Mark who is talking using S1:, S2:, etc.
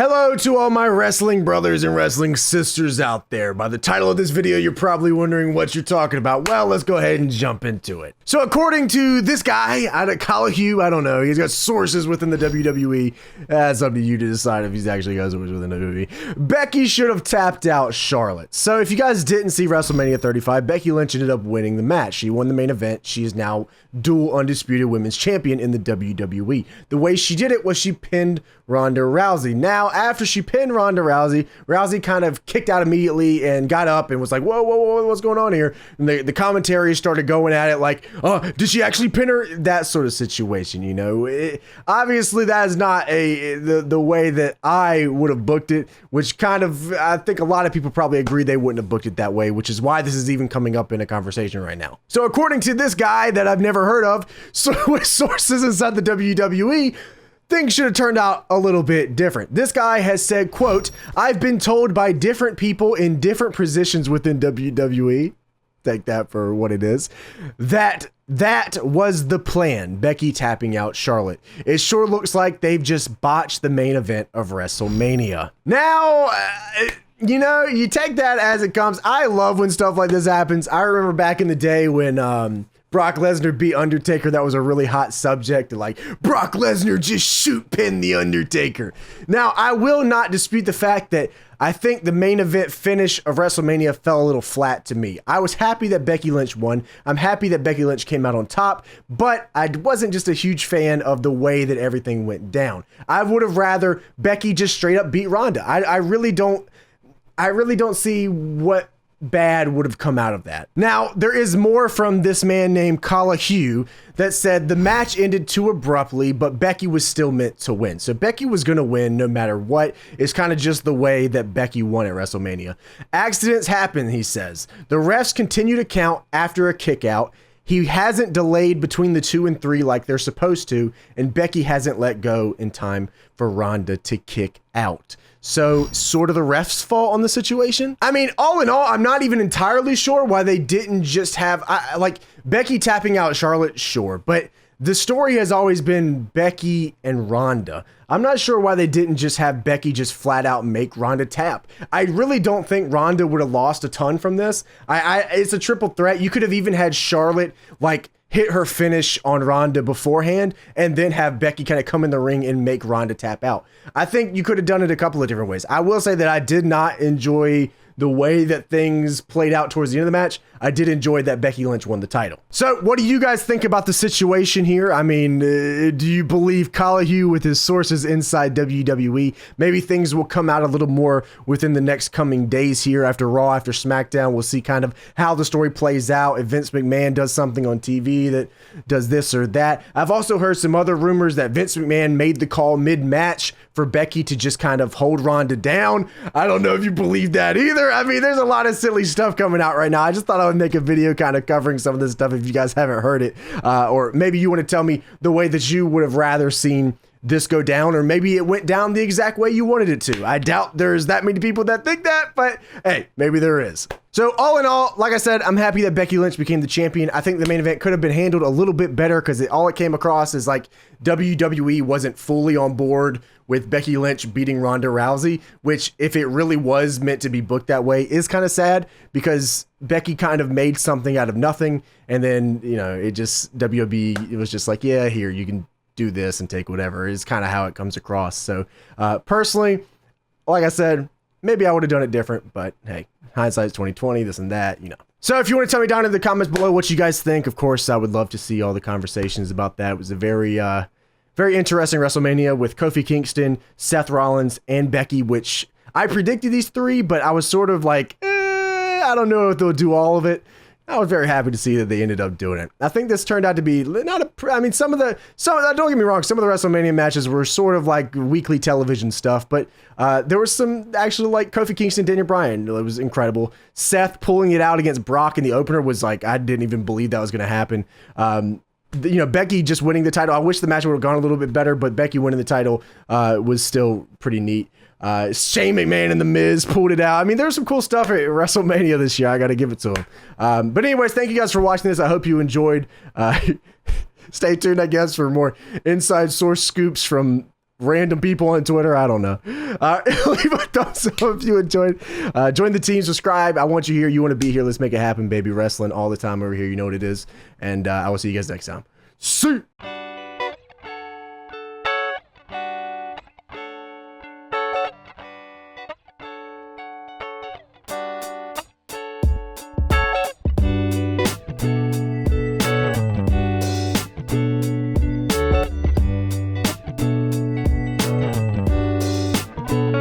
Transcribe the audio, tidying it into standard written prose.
S1: Hello to all my wrestling brothers and wrestling sisters out there. By the title of this video, you're probably wondering what you're talking about. Well, let's go ahead and jump into it. So according to this guy out of Hugh, I don't know, he's got sources within the WWE. That's up to you to decide if he's actually got sources within the WWE. Becky should have tapped out Charlotte. So if you guys didn't see WrestleMania 35, Becky Lynch ended up winning the match. She won the main event. She is now dual undisputed women's champion in the WWE. The way she did it was she pinned Ronda Rousey. Now, after she pinned Ronda Rousey, Rousey kind of kicked out immediately and got up and was like, whoa, whoa, whoa, what's going on here? And the commentary started going at it like, oh, did she actually pin her? That sort of situation, you know. Obviously, that is not the way that I would have booked it, which kind of, I think a lot of people probably agree they wouldn't have booked it that way, which is why this is even coming up in a conversation right now. So according to this guy that I've never heard of, so with sources inside the WWE, things should have turned out a little bit different. This guy has said, quote, I've been told by different people in different positions within WWE, take that for what it is, that was the plan, Becky tapping out Charlotte. It sure looks like they've just botched the main event of WrestleMania. Now, you know, you take that as it comes. I love when stuff like this happens. I remember back in the day when Brock Lesnar beat Undertaker. That was a really hot subject. Like, Brock Lesnar just shoot pinned the Undertaker. Now, I will not dispute the fact that I think the main event finish of WrestleMania fell a little flat to me. I was happy that Becky Lynch won. I'm happy that Becky Lynch came out on top, but I wasn't just a huge fan of the way that everything went down. I would have rather Becky just straight up beat Ronda. I really don't see what bad would have come out of that. Now, there is more from this man named Hugh that said the match ended too abruptly, but Becky was still meant to win. So Becky was going to win no matter what. It's kind of just the way that Becky won at WrestleMania. Accidents happen, he says. The refs continue to count after a kick out. He hasn't delayed between the 2 and 3 like they're supposed to, and Becky hasn't let go in time for Ronda to kick out. So, sort of the ref's fault on the situation? I mean, all in all, I'm not even entirely sure why they didn't just have, like, Becky tapping out Charlotte, sure, but the story has always been Becky and Ronda. I'm not sure why they didn't just have Becky just flat out make Ronda tap. I really don't think Ronda would have lost a ton from this. It's a triple threat. You could have even had Charlotte, like, hit her finish on Ronda beforehand and then have Becky kind of come in the ring and make Ronda tap out. I think you could have done it a couple of different ways. I will say that I did not enjoy the way that things played out towards the end of the match. I did enjoy that Becky Lynch won the title. So what do you guys think about the situation here? I mean, do you believe Hugh with his sources inside WWE? Maybe things will come out a little more within the next coming days here after Raw, after SmackDown. We'll see kind of how the story plays out. If Vince McMahon does something on TV that does this or that. I've also heard some other rumors that Vince McMahon made the call mid-match for Becky to just kind of hold Ronda down. I don't know if you believe that either. I mean, there's a lot of silly stuff coming out right now. I just thought I would make a video kind of covering some of this stuff if you guys haven't heard it. Or maybe you want to tell me the way that you would have rather seen this go down, or maybe it went down the exact way you wanted it to. I doubt there's that many people that think that, but hey, maybe there is. So all in all, like I said, I'm happy that Becky Lynch became the champion. I think the main event could have been handled a little bit better because all it came across is like WWE wasn't fully on board with Becky Lynch beating Ronda Rousey, which if it really was meant to be booked that way is kind of sad because Becky kind of made something out of nothing. And then, you know, it just, WWE, it was just like, yeah, here, you can do this and take whatever is kind of how it comes across. So personally, like I said, maybe I would have done it different, but hey, hindsight's 2020, this and that, you know. So if you want to tell me down in the comments below what you guys think, of course, I would love to see all the conversations about that. It was a very interesting WrestleMania with Kofi Kingston, Seth Rollins, and Becky, which I predicted these three, but I was sort of like, I don't know if they'll do all of it. I was very happy to see that they ended up doing it. I think this turned out to be don't get me wrong, some of the WrestleMania matches were sort of like weekly television stuff, but there was some actually like Kofi Kingston, Daniel Bryan. It was incredible. Seth pulling it out against Brock in the opener was like, I didn't even believe that was going to happen. You know, Becky just winning the title. I wish the match would have gone a little bit better, but Becky winning the title was still pretty neat. Shane McMahon and The Miz pulled it out. I mean, there's some cool stuff at WrestleMania this year. I got to give it to him. But anyways, thank you guys for watching this. I hope you enjoyed. Stay tuned, I guess, for more inside source scoops from random people on Twitter. I don't know. Leave a thumbs up if you enjoyed. Join the team, subscribe. I want you here. You want to be here. Let's make it happen, baby. Wrestling all the time over here. You know what it is. And I will see you guys next time. See ya.